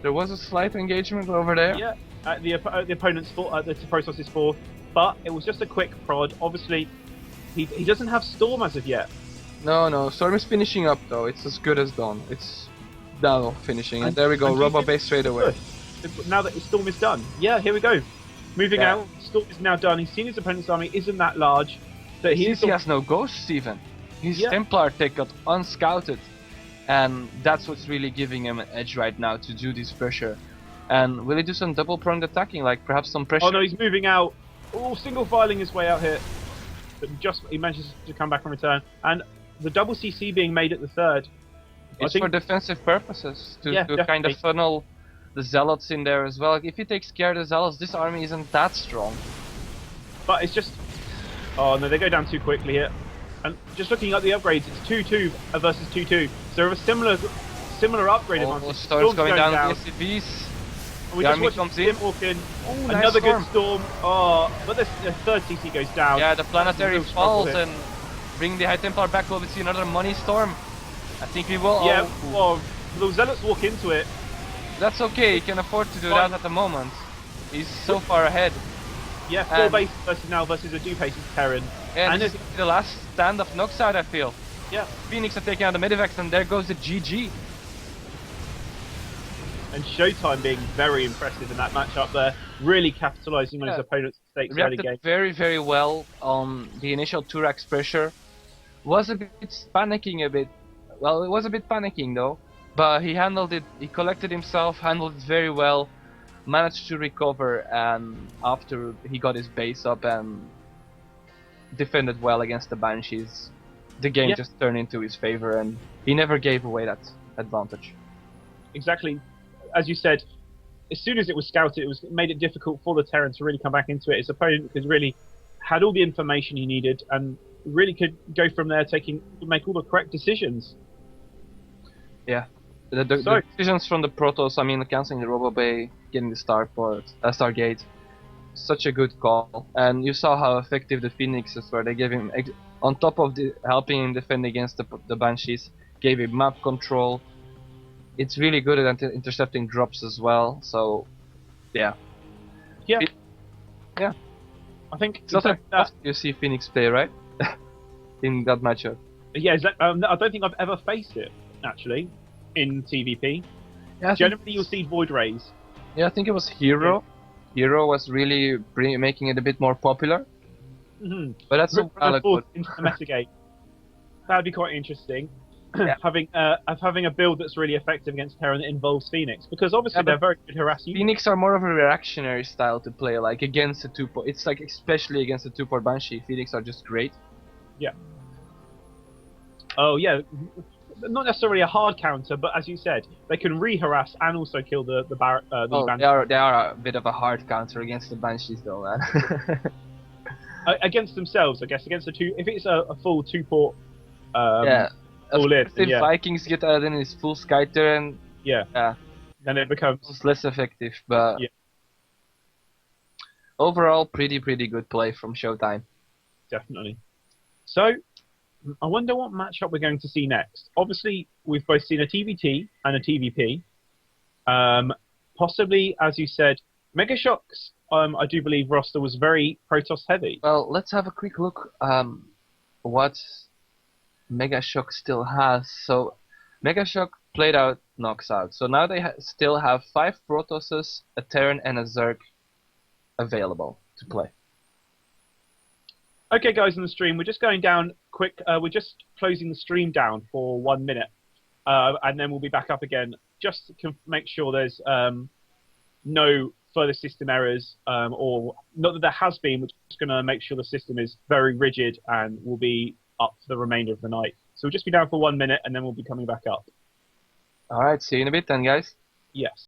There was a slight engagement over there. Yeah, the opponent's fourth, the Protoss' fourth, but it was just a quick prod. Obviously, he doesn't have Storm as of yet. No, Storm is finishing up though. It's as good as done. It's now finishing, and there we go. Robo base straight away. Now that his Storm is done, yeah, here we go. Moving out, Storm is now done. He's seen his opponent's army isn't that large, but he has no ghosts even. His Templar tech got unscouted. And that's what's really giving him an edge right now to do this pressure. And will he do some double pronged attacking, like perhaps some pressure? Oh no, he's moving out. Oh, single filing his way out here. But he manages to come back and return. And the double CC being made at the third. It's for defensive purposes, to kind of funnel the Zealots in there as well. If he takes care of the Zealots, this army isn't that strong. But it's just... Oh no, they go down too quickly here. And just looking at the upgrades, it's 2-2 versus 2-2. So a similar upgrade advantage. Storm's going down the SCVs. We just watched him walk in. Another good storm. Oh, but the third CC goes down. Yeah, the planetary falls and bring the High Templar back. Will we see another money storm? I think we will. Yeah, well, the Zealots walk into it. That's okay, he can afford to do that at the moment. He's so far ahead. Yeah, 4 base versus a 2 paces Terran. And this is the last stand of Noxide, I feel. Yeah. Phoenix are taking out the Medivacs, and there goes the GG. And Showtime being very impressive in that matchup there, really capitalising on his opponent's mistakes early game. Very, very well on the initial 2-racks pressure. Was a bit panicking a bit. Well, it was a bit panicking though, but he handled it. He collected himself, handled it very well, managed to recover, and after he got his base up and defended well against the Banshees, the game just turned into his favor, and he never gave away that advantage. Exactly. As you said, as soon as it was scouted, it made it difficult for the Terran to really come back into it. His opponent really had all the information he needed and really could go from there, make all the correct decisions. Yeah, the decisions from the Protoss, I mean, cancelling the Robo Bay, getting the Stargate, such a good call. And you saw how effective the Phoenixes were. They gave him, on top of helping him defend against the Banshees, gave him map control. It's really good at intercepting drops as well. So, yeah. Yeah. Yeah. I think it's not you see Phoenix play, right? In that matchup. Yeah, I don't think I've ever faced it actually in TVP. Yeah, generally you'll see Void Rays. Yeah, I think it was Hero. Hero was really making it a bit more popular. But that's so into the metagame. That'd be quite interesting. Yeah. having a build that's really effective against Terran that involves Phoenix, because obviously they're very good harassing. Phoenix are more of a reactionary style to play, like against a 2-port. It's like especially against a 2-port Banshee. Phoenix are just great. Yeah. Oh yeah, not necessarily a hard counter, but as you said, they can re-harass and also kill the Banshee. They are a bit of a hard counter against the Banshees, though, man. Against themselves, I guess. Against if it's a full 2-port. If Vikings get in his full Sky Terran, then it becomes It's less effective, but yeah, overall, pretty good play from Showtime. definitely. So I wonder what matchup we're going to see next. Obviously, we've both seen a TVT and a TVP. Possibly, as you said, Megashock's, I do believe, roster was very Protoss heavy. Well, let's have a quick look what Megashock still has. So Megashock played out knocks out. So now they still have 5 Protosses, a Terran, and a Zerg available to play. Okay, guys, in the stream, we're just going down quick. We're just closing the stream down for 1 minute, and then we'll be back up again just to make sure there's no further system errors, or not that there has been. We're just going to make sure the system is very rigid and will be up for the remainder of the night. So we'll just be down for 1 minute, and then we'll be coming back up. All right, see you in a bit then, guys. Yes.